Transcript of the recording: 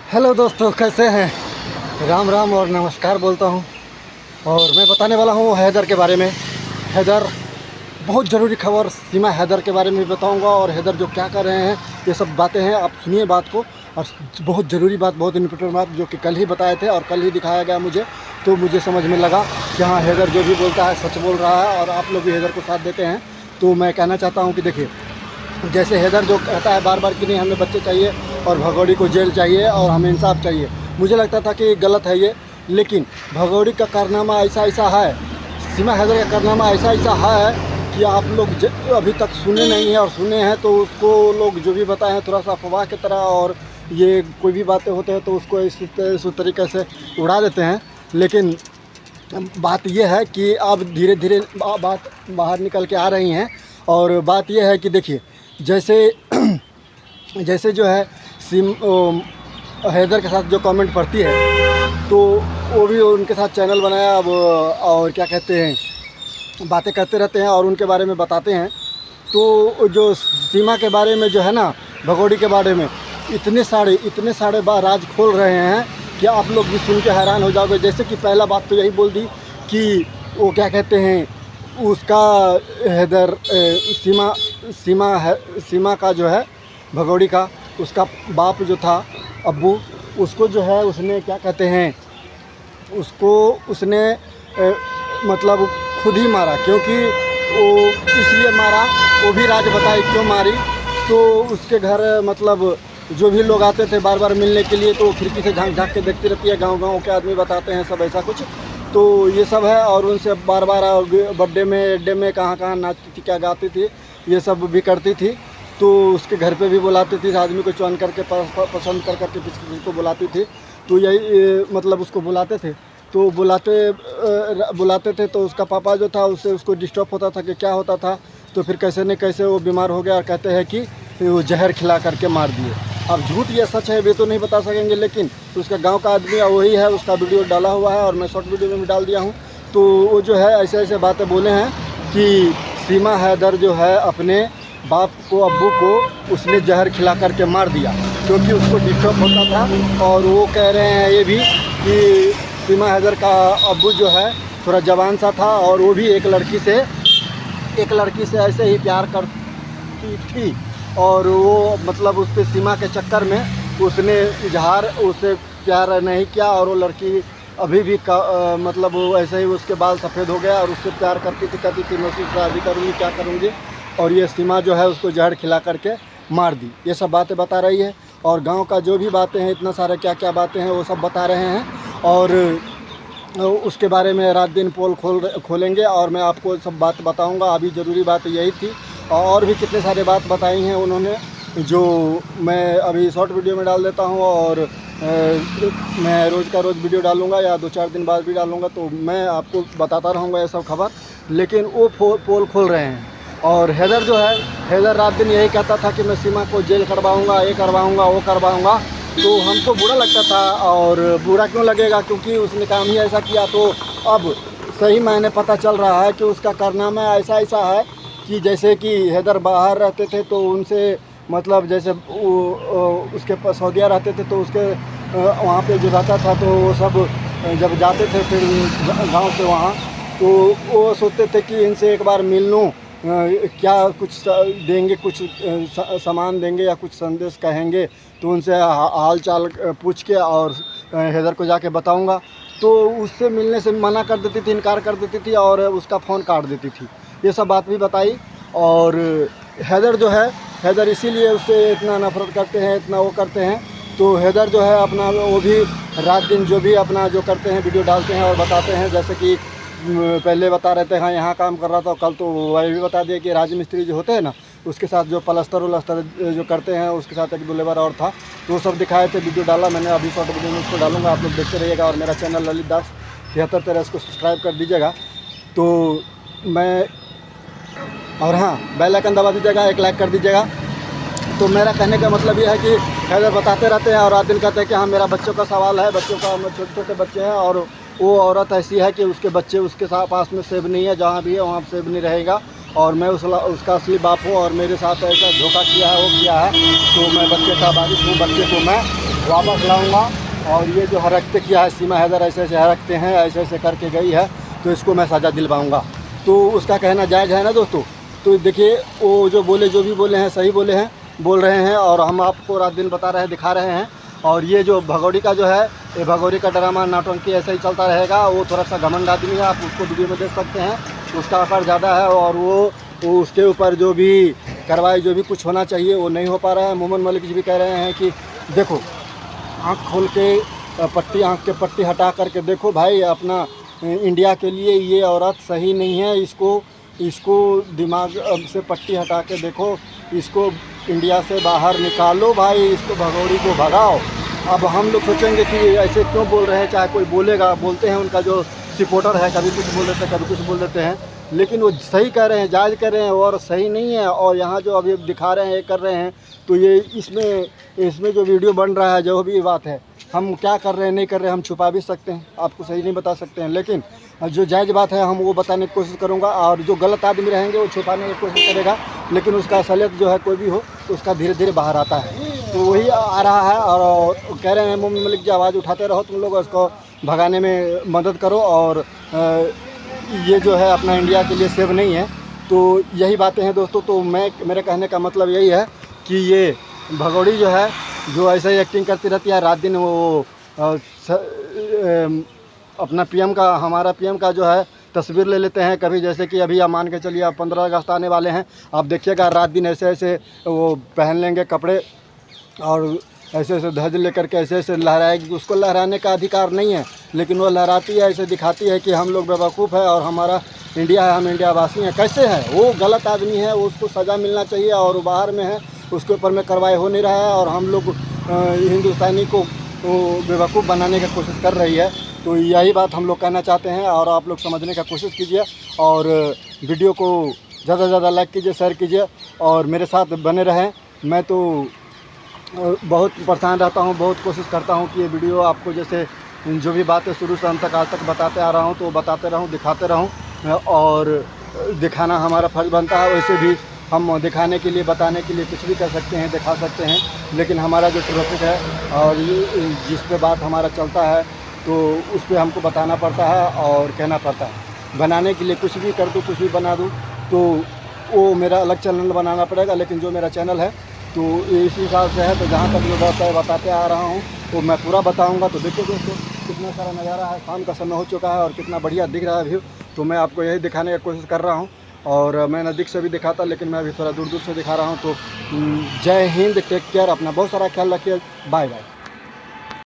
Hello दोस्तों, कैसे हैं? राम राम और नमस्कार बोलता हूं। और मैं बताने वाला हूं हैदर के बारे में। हैदर बहुत ज़रूरी खबर सीमा हैदर के बारे में बताऊंगा, और हैदर जो क्या कर रहे हैं ये सब बातें हैं। आप सुनिए बात को। और बहुत ज़रूरी बात, बहुत इंपॉर्टेंट बात जो कि कल ही बताए थे और कल ही दिखाया गया मुझे, तो मुझे समझ में लगा कि हाँ, हैदर जो भी बोलता है सच बोल रहा है और आप लोग भी हैदर को साथ देते हैं। तो मैं कहना चाहता हूँ कि देखिए, जैसे हैदर जो कहता है बार बार कि नहीं हमें बच्चे चाहिए और भगोड़ी को जेल चाहिए और हमें इंसाफ चाहिए, मुझे लगता था कि गलत है ये। लेकिन भगोड़ी का कारनामा ऐसा ऐसा है, सीमा हैदर का कारनामा ऐसा ऐसा है कि आप लोग अभी तक सुने नहीं हैं, और सुने हैं तो उसको लोग जो भी बताए हैं थोड़ा सा अफवाह की तरह, और ये कोई भी बातें होते हैं तो उसको इस तरीके से उड़ा देते हैं। लेकिन बात यह है कि अब धीरे धीरे बात बाहर निकल के आ रही हैं। और बात यह है कि देखिए, जैसे जैसे जो है हैदर के साथ जो कमेंट पढ़ती है, तो वो भी उनके साथ चैनल बनाया अब, और क्या कहते हैं, बातें करते रहते हैं और उनके बारे में बताते हैं। तो जो सीमा के बारे में जो है ना, भगोड़ी के बारे में इतने सारे राज खोल रहे हैं कि आप लोग भी सुन के हैरान हो जाओगे। जैसे कि पहला बात तो यही बोल दी कि वो क्या कहते हैं, उसका हैदर सीमा का जो है भगोड़ी का, उसका बाप जो था अब्बू, उसको जो है उसने क्या कहते हैं, उसको उसने मतलब खुद ही मारा। क्योंकि वो इसलिए मारा, वो भी राज बताए क्यों मारी। तो उसके घर मतलब जो भी लोग आते थे बार बार मिलने के लिए, तो खिड़की से झांक झांक के देखती रहती है। गांव के आदमी बताते हैं सब ऐसा कुछ, तो ये सब है। और उनसे बार बार बर्थडे में एड्डे में कहाँ नाचती थी, क्या गाती थी, ये सब भी करती थी। तो उसके घर पे भी बुलाती थी, आदमी को चुन करके पसंद कर करके किसी को बुलाती थी। तो यही मतलब उसको बुलाते थे। तो बुलाते थे तो उसका पापा जो था उसको डिस्टर्ब होता था कि क्या होता था। तो फिर कैसे न कैसे वो बीमार हो गया, और कहते हैं कि वो जहर खिला करके मार दिए। अब झूठ या सच है वे तो नहीं बता सकेंगे, लेकिन उसका गांव का आदमी वही है, उसका वीडियो डाला हुआ है और मैं शॉर्ट वीडियो में भी डाल दिया हूँ। तो वो जो है ऐसे ऐसे बातें बोले हैं कि सीमा हैदर जो है अपने बाप को, अब्बू को उसने जहर खिला करके मार दिया, क्योंकि उसको डिस्टर्ब होता था। और वो कह रहे हैं ये भी कि सीमा हैदर का अब्बू जो है थोड़ा जवान सा था, और वो भी एक लड़की से ऐसे ही प्यार करती थी। और वो मतलब उसके सीमा के चक्कर में उसने इजहार उससे प्यार नहीं किया, और वो लड़की अभी भी मतलब वो ऐसे ही उसके बाल सफ़ेद हो गया, और उससे प्यार करती थी मैं उससे शादी करूँगी, क्या करूँगी। और ये सीमा जो है उसको जहर खिला करके मार दी। ये सब बातें बता रही है, और गांव का जो भी बातें हैं, इतना सारा क्या क्या बातें हैं वो सब बता रहे हैं। और उसके बारे में रात दिन पोल खोलेंगे और मैं आपको सब बात बताऊंगा। अभी ज़रूरी बात यही थी, और भी कितने सारे बात बताई हैं उन्होंने, जो मैं अभी शॉर्ट वीडियो में डाल देता हूं। और मैं रोज़ का रोज़ वीडियो डालूंगा या 2-4 दिन बाद भी डालूंगा, तो मैं आपको बताता रहूंगा ये सब खबर। लेकिन वो पोल खोल रहे हैं। और हैदर जो है, हैदर रात दिन यही कहता था कि मैं सीमा को जेल करवाऊँगा, ये करवाऊँगा, वो करवाऊँगा। तो हमको बुरा लगता था, और बुरा क्यों लगेगा, क्योंकि उसने काम ही ऐसा किया। तो अब सही मायने पता चल रहा है कि उसका कारनामा ऐसा ऐसा है कि जैसे कि हैदर बाहर रहते थे तो उनसे मतलब जैसे उसके सऊदीया रहते थे तो उसके वहाँ पे जो रहता था, तो वो सब जब जाते थे फिर गांव से वहाँ, तो वो सोचते थे कि इनसे एक बार मिल लूँ, क्या कुछ देंगे, कुछ सामान देंगे या कुछ संदेश कहेंगे, तो उनसे हाल चाल पूछ के और हैदर को जाके बताऊंगा। तो उससे मिलने से मना कर देती थी, इनकार कर देती थी, और उसका फ़ोन काट देती थी। ये सब बात भी बताई। और हैदर जो है, हैदर इसीलिए उससे इतना नफरत करते हैं, इतना वो करते हैं। तो हैदर जो है अपना वो भी रात दिन जो भी अपना जो करते हैं वीडियो डालते हैं और बताते हैं। जैसे कि पहले बता रहे थे हाँ यहाँ काम कर रहा था, कल तो वही भी बता दिया कि राजमिस्त्री जो होते हैं ना, उसके साथ जो प्लास्टर जो करते हैं उसके साथ एक 2 लेबर और था, तो वो सब दिखाए थे, वीडियो डाला मैंने। अभी शॉर्ट वीडियो में उसको डालूंगा, आप लोग देखते रहिएगा। और मेरा चैनल ललित दास 73 इसको सब्सक्राइब कर दीजिएगा। तो मैं, और हाँ, बेल आइकन दबा दीजिएगा, एक लाइक कर दीजिएगा। तो मेरा कहने का मतलब ये है कि हैदर बताते रहते हैं और रात दिन कहते हैं कि हाँ मेरा बच्चों का सवाल है, बच्चों का, छोटे छोटे बच्चे हैं, और वो औरत ऐसी है कि उसके बच्चे उसके साथ पास में सेव नहीं है, जहाँ भी है वहाँ सेव नहीं रहेगा। और मैं उसका असली बाप हूँ, और मेरे साथ ऐसा धोखा किया है, वो किया है। तो मैं बच्चे का वारिस हूँ, बच्चे को मैं वापस लाऊंगा। और ये जो हरकतें किया है सीमा हैदर, ऐसे ऐसे हरकते हैं, ऐसे ऐसे करके गई है, तो इसको मैं सज़ा दिलवाऊंगा। तो उसका कहना जायज़ है ना दोस्तों। तो देखिए वो जो भी बोले हैं सही बोल रहे हैं, और हम आपको रात दिन बता रहे हैं, दिखा रहे हैं। और ये जो भगोड़ी का जो है, ये भगोड़ी का ड्रामा नौटंकी ऐसे ही चलता रहेगा। वो थोड़ा सा घमंड आदमी है, आप उसको वीडियो में देख सकते हैं, उसका आकार ज़्यादा है। और वो उसके ऊपर जो भी कार्रवाई जो भी कुछ होना चाहिए वो नहीं हो पा रहा है। मोहम्मद मलिक जी भी कह रहे हैं कि देखो आँख खोल के पट्टी, आँख के पट्टी हटा करके देखो भाई, अपना इंडिया के लिए ये औरत सही नहीं है। इसको दिमाग से पट्टी हटा के देखो, इसको इंडिया से बाहर निकालो भाई, इसको भगोड़ी को भगाओ। अब हम लोग सोचेंगे कि ऐसे क्यों बोल रहे हैं, चाहे कोई बोलते हैं, उनका जो सपोर्टर है कभी कुछ बोल देते हैं, कभी कुछ बोल देते हैं, लेकिन वो सही कह रहे हैं, जायज़ कह रहे हैं, और सही नहीं है। और यहाँ जो अभी दिखा रहे हैं, ये कर रहे हैं, तो ये इसमें जो वीडियो बन रहा है, जो भी बात है, हम क्या कर रहे हैं नहीं कर रहे हैं हम छुपा भी सकते हैं, आपको सही नहीं बता सकते हैं, लेकिन जो जायज़ बात है हम वो बताने की कोशिश करूँगा। और जो गलत आदमी रहेंगे वो छुपाने की कोशिश करेगा, लेकिन उसका असलियत जो है कोई भी हो तो उसका धीरे धीरे बाहर आता है। तो वही आ रहा है। और कह रहे हैं मोहम्मद मलिक जी, आवाज़ उठाते रहो तुम लोग, उसको भगाने में मदद करो। और ये जो है अपना इंडिया के लिए सेव नहीं है। तो यही बातें हैं दोस्तों। तो मेरे कहने का मतलब यही है कि ये भगोड़ी जो है, जो ऐसे ही एक्टिंग करती रहती है रात दिन, वो अपना पीएम का, हमारा पीएम का जो है तस्वीर ले लेते हैं कभी। जैसे कि अभी आप मान के चलिए, आप 15 अगस्त आने वाले हैं, आप देखिएगा रात दिन ऐसे ऐसे वो पहन लेंगे कपड़े, और ऐसे ऐसे ध्वज लेकर के ऐसे ऐसे लहराएगी। उसको लहराने का अधिकार नहीं है, लेकिन वो लहराती है, ऐसे दिखाती है कि हम लोग बेवकूफ़ है और हमारा इंडिया है, हम इंडिया वासी हैं। कैसे है वो? गलत आदमी है, उसको सज़ा मिलना चाहिए, और वो बाहर में है, उसके ऊपर में कार्रवाई हो नहीं रहा है, और हम लोग हिंदुस्तानी को बेवकूफ़ बनाने की कोशिश कर रही है। तो यही बात हम लोग कहना चाहते हैं, और आप लोग समझने का कोशिश कीजिए, और वीडियो को ज़्यादा से ज़्यादा लाइक कीजिए, शेयर कीजिए, और मेरे साथ बने रहें। मैं तो बहुत परेशान रहता हूँ, बहुत कोशिश करता हूँ कि ये वीडियो आपको, जैसे जो भी बातें शुरू से अंत तक आज तक बताते आ रहा हूँ, तो बताते रहूँ, दिखाते रहूँ। और दिखाना हमारा फ़र्ज़ बनता है। वैसे भी हम दिखाने के लिए, बताने के लिए कुछ भी कर सकते हैं, दिखा सकते हैं, लेकिन हमारा जो ट्रैफिक है और जिस पे बात हमारा चलता है, तो उस पे हमको बताना पड़ता है और कहना पड़ता है। बनाने के लिए कुछ भी कर दूँ, कुछ भी बना दूँ, तो वो मेरा अलग चैनल बनाना पड़ेगा। लेकिन जो मेरा चैनल है तो इसी हिसाब से है। तो जहाँ तक मैं बताते आ रहा हूँ तो मैं पूरा बताऊँगा। तो देखिए दोस्तों, कितना सारा नज़ारा है, शाम का समय हो चुका है और कितना बढ़िया दिख रहा है व्यू। तो मैं आपको यही दिखाने की कोशिश कर रहा हूँ, और मैं नज़दीक से भी दिखाता, लेकिन मैं अभी थोड़ा दूर दूर से दिखा रहा हूँ। तो जय हिंद, टेक केयर, अपना बहुत सारा ख्याल रखिए, बाय बाय।